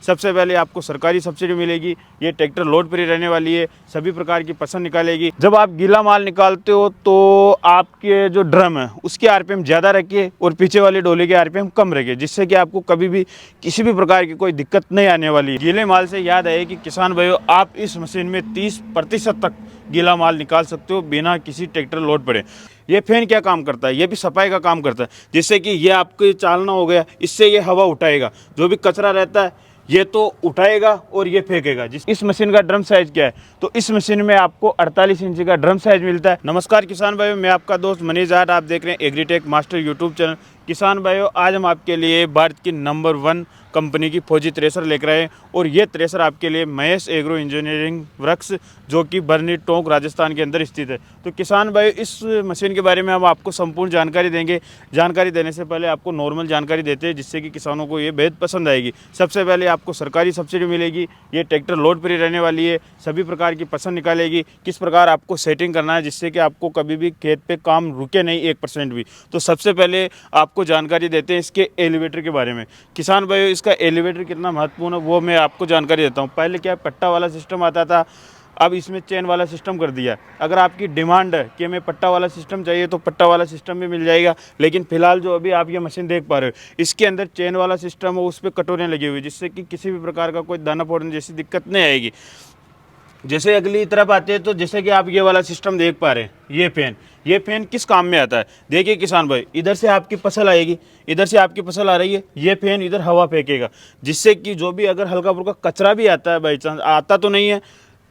सबसे पहले आपको सरकारी सब्सिडी मिलेगी। ये ट्रैक्टर लोड फ्री रहने वाली है, सभी प्रकार की पसंद निकालेगी। जब आप गीला माल निकालते हो तो आपके जो ड्रम है उसके आरपीएम ज़्यादा रखिए और पीछे वाली डोली के आरपीएम कम रखिए, जिससे कि आपको कभी भी किसी भी प्रकार की कोई दिक्कत नहीं आने वाली है। गीले माल से याद आए कि किसान भाइयों, आप इस मशीन में 30% तक गीला माल निकाल सकते हो बिना किसी ट्रैक्टर लोड पड़े। ये फैन क्या काम करता है, ये भी सफाई का काम करता है, जिससे कि ये आपको चालना हो गया, इससे ये हवा उठाएगा, जो भी कचरा रहता है ये तो उठाएगा और ये फेंकेगा। इस मशीन का ड्रम साइज क्या है, तो इस मशीन में आपको 48 इंच का ड्रम साइज मिलता है। नमस्कार किसान भाइयों, मैं आपका दोस्त मनीष जाट, आप देख रहे हैं एग्रीटेक मास्टर यूट्यूब चैनल। किसान भाइयों, आज हम आपके लिए भारत की नंबर 1 कंपनी की फौजी थ्रेशर लेकर आए और ये थ्रेशर आपके लिए महेश एग्रो इंजीनियरिंग वर्क्स, जो कि बरनी टोंक राजस्थान के अंदर स्थित है। तो किसान भाई, इस मशीन के बारे में हम आपको संपूर्ण जानकारी देंगे। जानकारी देने से पहले आपको नॉर्मल जानकारी देते हैं, जिससे कि किसानों को ये बेहद पसंद आएगी। सबसे पहले आपको सरकारी सब्सिडी मिलेगी। ये ट्रैक्टर लोड फ्री रहने वाली है, सभी प्रकार की पसंद निकालेगी। किस प्रकार आपको सेटिंग करना है जिससे कि आपको कभी भी खेत पे काम रुके नहीं 1% भी। तो सबसे पहले आपको जानकारी देते हैं इसके एलिवेटर के बारे में। किसान भाई, इसका एलिवेटर कितना महत्वपूर्ण है वो मैं आपको जानकारी देता हूँ। पहले क्या पट्टा वाला सिस्टम आता था, अब इसमें चेन वाला सिस्टम कर दिया। अगर आपकी डिमांड है कि हमें पट्टा वाला सिस्टम चाहिए तो पट्टा वाला सिस्टम भी मिल जाएगा, लेकिन फिलहाल जो अभी आप ये मशीन देख पा रहे हो इसके अंदर चेन वाला सिस्टम है, उस पर कटोरियाँ लगी हुई, जिससे कि किसी भी प्रकार का कोई दाना फोड़ने जैसी दिक्कत नहीं आएगी। जैसे अगली तरफ आते हैं तो जैसे कि आप ये वाला सिस्टम देख पा रहे हैं, ये फैन किस काम में आता है। देखिए किसान भाई, इधर से आपकी फसल आएगी, इधर से आपकी फसल आ रही है, ये फैन इधर हवा फेंकेगा, जिससे कि जो भी अगर हल्का फुल्का कचरा भी आता है, बाई चांस आता तो नहीं है,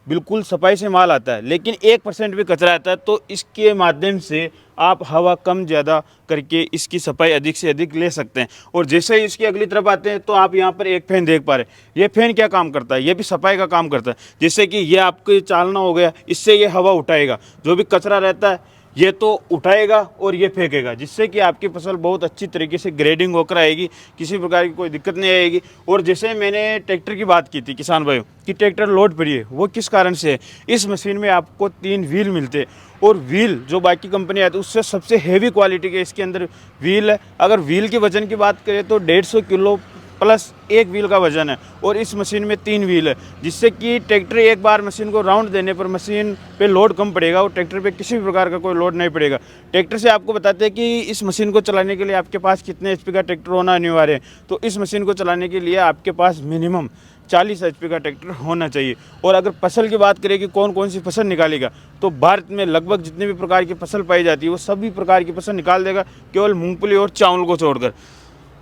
बिल्कुल सफाई से माल आता है, लेकिन 1% भी कचरा आता है तो इसके माध्यम से आप हवा कम ज़्यादा करके इसकी सफाई अधिक से अधिक ले सकते हैं। और जैसे ही इसकी अगली तरफ आते हैं तो आप यहाँ पर एक फैन देख पा रहे हैं। ये फैन क्या काम करता है, ये भी सफाई का काम करता है, जिससे कि ये आपको चालना हो गया, इससे ये हवा उठाएगा, जो भी कचरा रहता है ये तो उठाएगा और ये फेंकेगा, जिससे कि आपकी फसल बहुत अच्छी तरीके से ग्रेडिंग होकर आएगी, किसी प्रकार की कोई दिक्कत नहीं आएगी। और जैसे मैंने ट्रैक्टर की बात की थी किसान भाइयों कि ट्रैक्टर लोड फ्री है, वो किस कारण से है। इस मशीन में आपको 3 व्हील मिलते हैं और व्हील जो बाकी कंपनी आती है उससे सबसे हेवी क्वालिटी के इसके अंदर व्हील है। अगर व्हील के वजन की बात करें तो 150 किलो प्लस एक व्हील का वजन है और इस मशीन में 3 व्हील है, जिससे कि ट्रैक्टर एक बार मशीन को राउंड देने पर मशीन पे लोड कम पड़ेगा और ट्रैक्टर पे किसी भी प्रकार का कोई लोड नहीं पड़ेगा। ट्रैक्टर से आपको बताते हैं कि इस मशीन को चलाने के लिए आपके पास कितने एचपी का ट्रैक्टर होना अनिवार्य है। तो इस मशीन को चलाने के लिए आपके पास मिनिमम 40 एचपी का ट्रैक्टर होना चाहिए। और अगर फसल की बात करें कि कौन कौन सी फसल निकालेगा, तो भारत में लगभग जितने भी प्रकार की फसल पाई जाती है वो सभी प्रकार की फसल निकाल देगा, केवल मूंगफली और चावल को छोड़कर।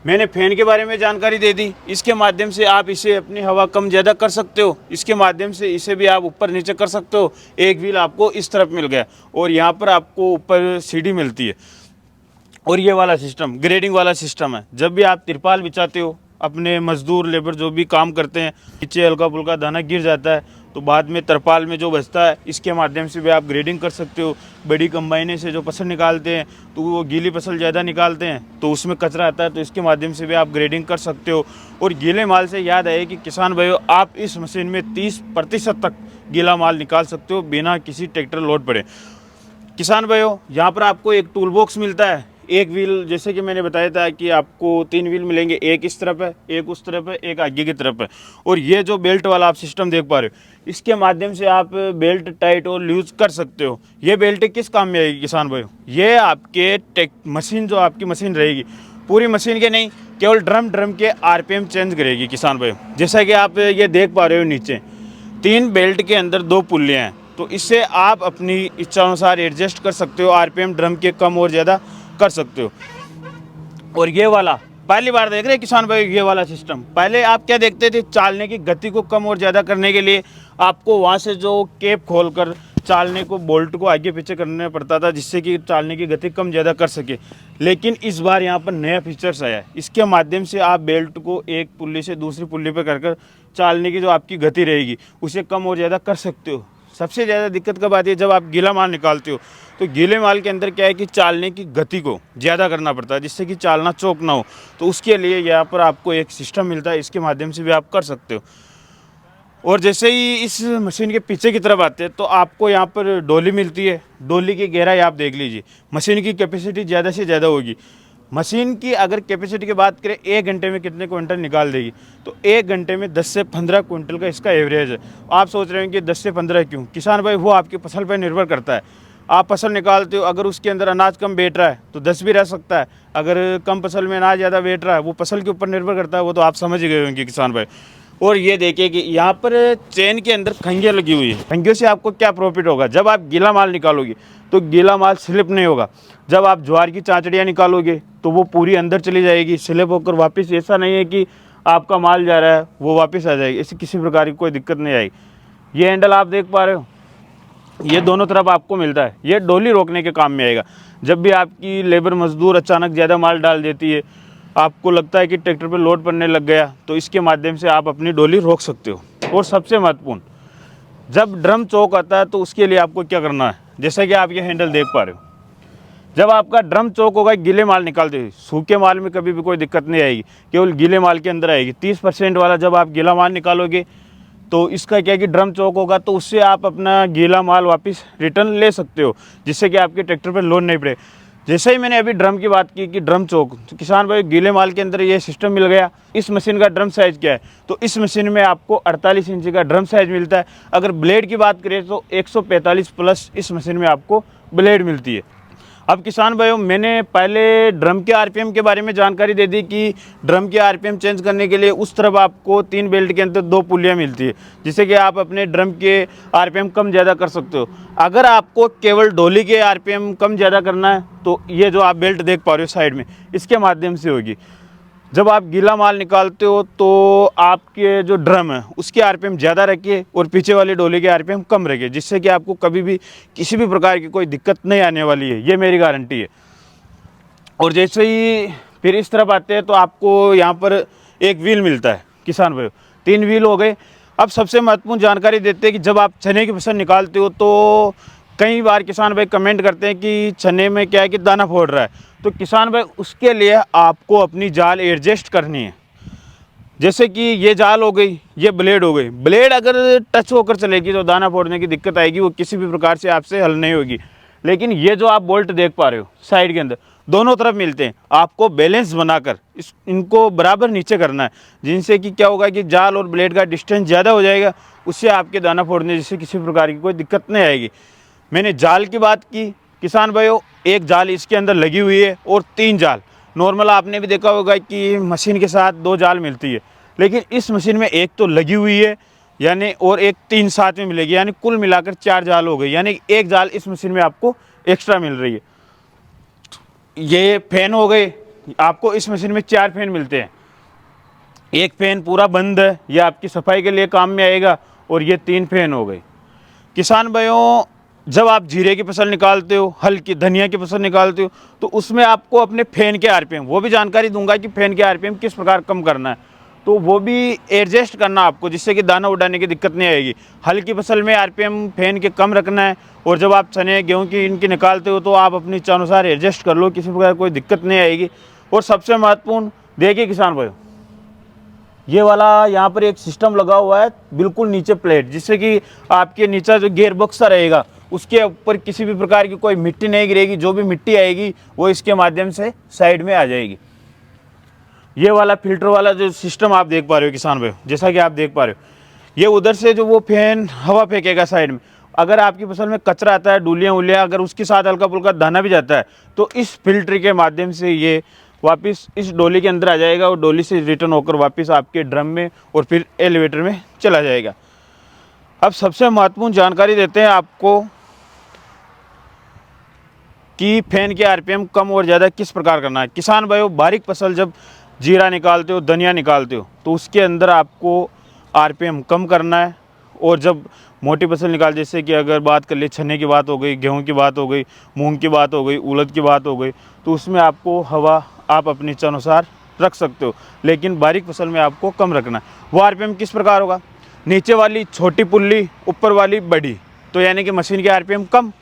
मैंने फैन के बारे में जानकारी दे दी, इसके माध्यम से आप इसे अपनी हवा कम ज़्यादा कर सकते हो, इसके माध्यम से इसे भी आप ऊपर नीचे कर सकते हो। एक व्हील आपको इस तरफ मिल गया और यहाँ पर आपको ऊपर सीढ़ी मिलती है। और ये वाला सिस्टम ग्रेडिंग वाला सिस्टम है, जब भी आप तिरपाल बिछाते हो, अपने मजदूर लेबर जो भी काम करते हैं, नीचे हल्का फुल्का दाना गिर जाता है तो बाद में तरपाल में जो बचता है इसके माध्यम से भी आप ग्रेडिंग कर सकते हो। बड़ी कंबाइने से जो फसल निकालते हैं तो वो गीली फसल ज़्यादा निकालते हैं तो उसमें कचरा आता है, तो इसके माध्यम से भी आप ग्रेडिंग कर सकते हो। और गीले माल से याद आए कि किसान भाइयों, आप इस मशीन में 30% तक गीला माल निकाल सकते हो बिना किसी ट्रैक्टर लोड पड़े। किसान भाइयों, यहाँ पर आपको एक टूल बॉक्स मिलता है। एक व्हील, जैसे कि मैंने बताया था कि आपको 3 व्हील मिलेंगे, एक इस तरफ है, एक उस तरफ है, एक आगे की तरफ है। और ये जो बेल्ट वाला आप सिस्टम देख पा रहे हो, इसके माध्यम से आप बेल्ट टाइट और लूज कर सकते हो। ये बेल्ट किस काम में आएगी किसान भाइयों, ये आपके मशीन जो आपकी मशीन रहेगी, पूरी मशीन के नहीं, केवल ड्रम के आरपीएम चेंज करेगी किसान भाइयों। जैसा कि आप ये देख पा रहे हो, नीचे 3 बेल्ट के अंदर 2 पुल्लियाँ हैं, तो इससे आप अपनी इच्छा अनुसार एडजस्ट कर सकते हो, आरपीएम ड्रम के कम और ज़्यादा कर सकते हो। और ये वाला पहली बार देख रहे हैं किसान भाई, ये वाला सिस्टम पहले आप क्या देखते थे, चालने की गति को कम और ज़्यादा करने के लिए आपको वहाँ से जो कैप खोलकर चालने को बोल्ट को आगे पीछे करना पड़ता था, जिससे कि चालने की गति कम ज़्यादा कर सके। लेकिन इस बार यहाँ पर नया फीचर्स आया है, इसके माध्यम से आप बेल्ट को एक पुल्ली से दूसरी पुल्ली पर कर चालने की जो आपकी गति रहेगी उसे कम और ज़्यादा कर सकते हो। सबसे ज़्यादा दिक्कत कब आती है, जब आप गीला माल निकालते हो तो गीले माल के अंदर क्या है कि चालने की गति को ज़्यादा करना पड़ता है, जिससे कि चालना चौक ना हो। तो उसके लिए यहाँ पर आपको एक सिस्टम मिलता है, इसके माध्यम से भी आप कर सकते हो। और जैसे ही इस मशीन के पीछे की तरफ आते हैं तो आपको यहाँ पर डोली मिलती है। डोली की गहराई आप देख लीजिए, मशीन की कैपेसिटी ज़्यादा से ज़्यादा होगी। मशीन की अगर कैपेसिटी की बात करें 1 घंटे में कितने क्विंटल निकाल देगी, तो 1 घंटे में 10 से 15 क्विंटल का इसका एवरेज है। आप सोच रहे हैं कि 10 से 15 क्यों? किसान भाई वो आपकी फसल पर निर्भर करता है। आप फसल निकालते हो, अगर उसके अंदर अनाज कम बैठ रहा है तो 10 भी रह सकता है, अगर कम फसल में अनाज ज़्यादा बैठ रहा है, वो फसल के ऊपर निर्भर करता है, वो तो आप समझ गए होंगे किसान भाई। और ये देखिए कि यहाँ पर चेन के अंदर खंगियाँ लगी हुई है। खंगियों से आपको क्या प्रॉफिट होगा? जब आप गीला माल निकालोगे तो गीला माल स्लिप नहीं होगा। जब आप ज्वार की चांचड़ियाँ निकालोगे तो वो पूरी अंदर चली जाएगी, स्लिप होकर वापस। ऐसा नहीं है कि आपका माल जा रहा है वो वापस आ जाएगी, ऐसी किसी प्रकार की कोई दिक्कत नहीं आएगी। ये हैंडल आप देख पा रहे हो, ये दोनों तरफ आपको मिलता है, ये डोली रोकने के काम में आएगा। जब भी आपकी लेबर मजदूर अचानक ज़्यादा माल डाल देती है, आपको लगता है कि ट्रैक्टर पे लोड पड़ने लग गया, तो इसके माध्यम से आप अपनी डोली रोक सकते हो। और सबसे महत्वपूर्ण, जब ड्रम चौक आता है तो उसके लिए आपको क्या करना है, जैसा कि आप ये हैंडल देख पा रहे हो। जब आपका ड्रम चौक होगा, गीले माल निकालते हुए, सूखे माल में कभी भी कोई दिक्कत नहीं आएगी, केवल गीले माल के अंदर आएगी। 30% वाला जब आप गीला माल निकालोगे तो इसका क्या है कि ड्रम चौक होगा, तो उससे आप अपना गीला माल वापस रिटर्न ले सकते हो, जिससे कि आपके ट्रैक्टर पर लोड नहीं पड़े। जैसे ही मैंने अभी ड्रम की बात की कि ड्रम चौक, तो किसान भाई गीले माल के अंदर ये सिस्टम मिल गया। इस मशीन का ड्रम साइज़ क्या है, तो इस मशीन में आपको 48 इंच का ड्रम साइज़ मिलता है। अगर ब्लेड की बात करें तो 145 प्लस इस मशीन में आपको ब्लेड मिलती है। अब किसान भाइयों, मैंने पहले ड्रम के आरपीएम के बारे में जानकारी दे दी कि ड्रम के आरपीएम चेंज करने के लिए उस तरफ आपको 3 बेल्ट के अंदर 2 पुलियाँ मिलती है, जिससे कि आप अपने ड्रम के आरपीएम कम ज़्यादा कर सकते हो। अगर आपको केवल डोली के आरपीएम कम ज़्यादा करना है तो ये जो आप बेल्ट देख पा रहे हो साइड में, इसके माध्यम से होगी। जब आप गीला माल निकालते हो तो आपके जो ड्रम है उसके आरपीएम ज़्यादा रखिए और पीछे वाली डोली के आरपीएम कम रखिए, जिससे कि आपको कभी भी किसी भी प्रकार की कोई दिक्कत नहीं आने वाली है, ये मेरी गारंटी है। और जैसे ही फिर इस तरफ आते हैं तो आपको यहाँ पर एक व्हील मिलता है किसान भाई, 3 व्हील हो गए। अब सबसे महत्वपूर्ण जानकारी देते हैं कि जब आप चने की फसल निकालते हो तो कई बार किसान भाई कमेंट करते हैं कि चने में क्या है कि दाना फोड़ रहा है, तो किसान भाई उसके लिए आपको अपनी जाल एडजस्ट करनी है। जैसे कि ये जाल हो गई, ये ब्लेड हो गई। ब्लेड अगर टच होकर चलेगी तो दाना फोड़ने की दिक्कत आएगी, वो किसी भी प्रकार से आपसे हल नहीं होगी। लेकिन ये जो आप बोल्ट देख पा रहे हो साइड के अंदर, दोनों तरफ मिलते हैं। आपको बैलेंस बनाकर इनको बराबर नीचे करना है, जिनसे कि क्या होगा कि जाल और ब्लेड का डिस्टेंस ज़्यादा हो जाएगा, उससे आपके दाना फोड़ने जैसे किसी प्रकार की कोई दिक्कत नहीं आएगी। मैंने जाल की बात की किसान भाइयों, एक जाल इसके अंदर लगी हुई है और 3 जाल। नॉर्मल आपने भी देखा होगा कि मशीन के साथ 2 जाल मिलती है, लेकिन इस मशीन में एक तो लगी हुई है यानी, और एक 3 साथ में मिलेगी, यानी कुल मिलाकर 4 जाल हो गई, यानी एक जाल इस मशीन में आपको एक्स्ट्रा मिल रही है। ये फैन हो गए, आपको इस मशीन में 4 फैन मिलते हैं। एक फैन पूरा बंद है, ये आपकी सफाई के लिए काम में आएगा, और ये 3 फैन हो गए। किसान भाइयों, जब आप जीरे की फसल निकालते हो, हल्की धनिया की फसल निकालते हो, तो उसमें आपको अपने फैन के आरपीएम, वो भी जानकारी दूंगा कि फैन के आरपीएम किस प्रकार कम करना है, तो वो भी एडजस्ट करना आपको, जिससे कि दाना उड़ाने की दिक्कत नहीं आएगी। हल्की फसल में आरपीएम फैन के कम रखना है, और जब आप चने गेहूँ की इनकी निकालते हो तो आप अपनी इच्छा अनुसार एडजस्ट कर लो, किसी प्रकार कोई दिक्कत नहीं आएगी। और सबसे महत्वपूर्ण देखिए किसान भाई, ये वाला यहाँ पर एक सिस्टम लगा हुआ है बिल्कुल नीचे प्लेट, जिससे कि आपके नीचे जो गियर बॉक्स रहेगा उसके ऊपर किसी भी प्रकार की कोई मिट्टी नहीं गिरेगी। जो भी मिट्टी आएगी वो इसके माध्यम से साइड में आ जाएगी। ये वाला फिल्टर वाला जो सिस्टम आप देख पा रहे हो किसान भाई, जैसा कि आप देख पा रहे हो, ये उधर से जो वो फैन हवा फेंकेगा साइड में। अगर आपकी फसल में कचरा आता है, डूलियाँ उलियाँ, अगर उसके साथ हल्का फुल्का दाना भी जाता है, तो इस फिल्टर के माध्यम से ये वापस इस डोली के अंदर आ जाएगा, और डोली से रिटर्न होकर वापस आपके ड्रम में और फिर एलिवेटर में चला जाएगा। अब सबसे महत्वपूर्ण जानकारी देते हैं आपको कि फैन के आरपीएम कम और ज़्यादा किस प्रकार करना है। किसान भाइयों, बारीक फसल जब जीरा निकालते हो, धनिया निकालते हो, तो उसके अंदर आपको आरपीएम कम करना है। और जब मोटी फसल निकाल, जैसे कि अगर बात कर ले चने की बात हो गई, गेहूं की बात हो गई, मूंग की बात हो गई, उड़द की बात हो गई, तो उसमें आपको हवा आप अपनी इच्छा अनुसार रख सकते हो, लेकिन बारीक फसल में आपको कम रखना है। वो आरपीएम किस प्रकार होगा, नीचे वाली छोटी पुल्ली, ऊपर वाली बड़ी, तो यानी कि मशीन के आरपीएम कम,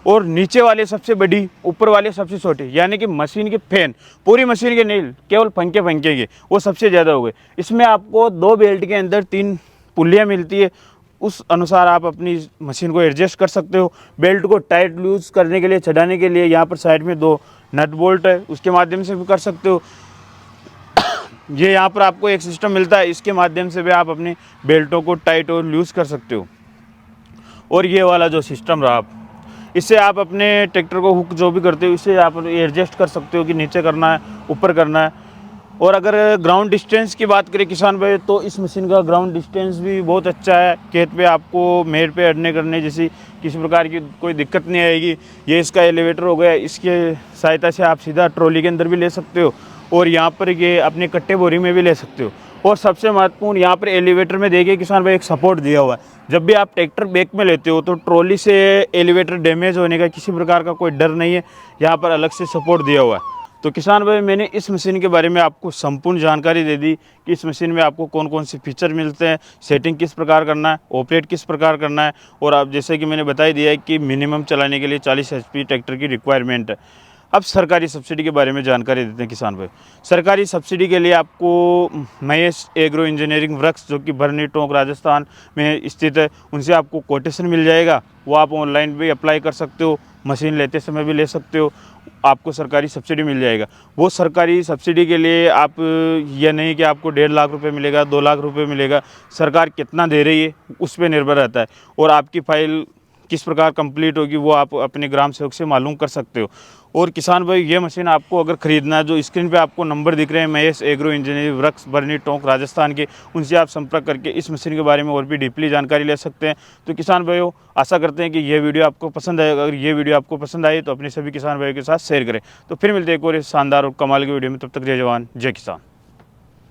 और नीचे वाले सबसे बड़ी, ऊपर वाले सबसे छोटे, यानी कि मशीन के फैन, पूरी मशीन के नहीं, केवल पंखे के, वो सबसे ज़्यादा हो गए। इसमें आपको 2 बेल्ट के अंदर 3 पुल्लियाँ मिलती है, उस अनुसार आप अपनी मशीन को एडजस्ट कर सकते हो। बेल्ट को टाइट लूज करने के लिए, चढ़ाने के लिए यहाँ पर साइड में 2 नट बोल्ट है उसके माध्यम से भी कर सकते हो। ये यहाँ पर आपको एक सिस्टम मिलता है, इसके माध्यम से भी आप अपनी बेल्टों को टाइट और लूज़ कर सकते हो। और ये वाला जो सिस्टम रहा, इससे आप अपने ट्रैक्टर को हुक जो भी करते हो इससे आप एडजस्ट कर सकते हो कि नीचे करना है, ऊपर करना है। और अगर ग्राउंड डिस्टेंस की बात करें किसान भाई, तो इस मशीन का ग्राउंड डिस्टेंस भी बहुत अच्छा है। खेत पे आपको मेड़ पे अड़ने करने जैसी किसी प्रकार की कोई दिक्कत नहीं आएगी। ये इसका एलिवेटर हो गया, इसके सहायता से आप सीधा ट्रॉली के अंदर भी ले सकते हो और यहाँ पर ये अपने कट्टे बोरी में भी ले सकते हो। और सबसे महत्वपूर्ण यहाँ पर एलिवेटर में देखिए किसान भाई एक सपोर्ट दिया हुआ है। जब भी आप ट्रैक्टर बैक में लेते हो तो ट्रॉली से एलिवेटर डैमेज होने का किसी प्रकार का कोई डर नहीं है, यहाँ पर अलग से सपोर्ट दिया हुआ है। तो किसान भाई मैंने इस मशीन के बारे में आपको संपूर्ण जानकारी दे दी कि इस मशीन में आपको कौन कौन से फीचर मिलते हैं, सेटिंग किस प्रकार करना है, ऑपरेट किस प्रकार करना है। और आप जैसे कि मैंने बता ही दिया है कि मिनिमम चलाने के लिए 40 HP ट्रैक्टर की रिक्वायरमेंट है। अब सरकारी सब्सिडी के बारे में जानकारी देते हैं किसान भाई। सरकारी सब्सिडी के लिए आपको महेश एग्रो इंजीनियरिंग वर्क्स जो कि भरनी टोंक राजस्थान में स्थित है, उनसे आपको कोटेशन मिल जाएगा। वो आप ऑनलाइन भी अप्लाई कर सकते हो, मशीन लेते समय भी ले सकते हो, आपको सरकारी सब्सिडी मिल जाएगा। वो सरकारी सब्सिडी के लिए आप ये नहीं कि आपको 1.5 लाख रुपए मिलेगा, 2 लाख रुपए मिलेगा, सरकार कितना दे रही है उस पर निर्भर रहता है। और आपकी फाइल किस प्रकार कंप्लीट होगी वो आप अपने ग्राम सेवक से मालूम कर सकते हो। और किसान भाई ये मशीन आपको अगर ख़रीदना है, जो स्क्रीन पे आपको नंबर दिख रहे हैं महेश एग्रो इंजीनियरिंग वर्क्स बरनी टोंक राजस्थान के, उनसे आप संपर्क करके इस मशीन के बारे में और भी डीपली जानकारी ले सकते हैं। तो किसान भाइयों आशा करते हैं कि ये वीडियो आपको पसंद आएगा। अगर ये वीडियो आपको पसंद आई तो अपने सभी किसान भाइयों के साथ शेयर करें। तो फिर मिलते हैं एक और शानदार और कमाल की वीडियो में, तब तक जय जवान जय किसान।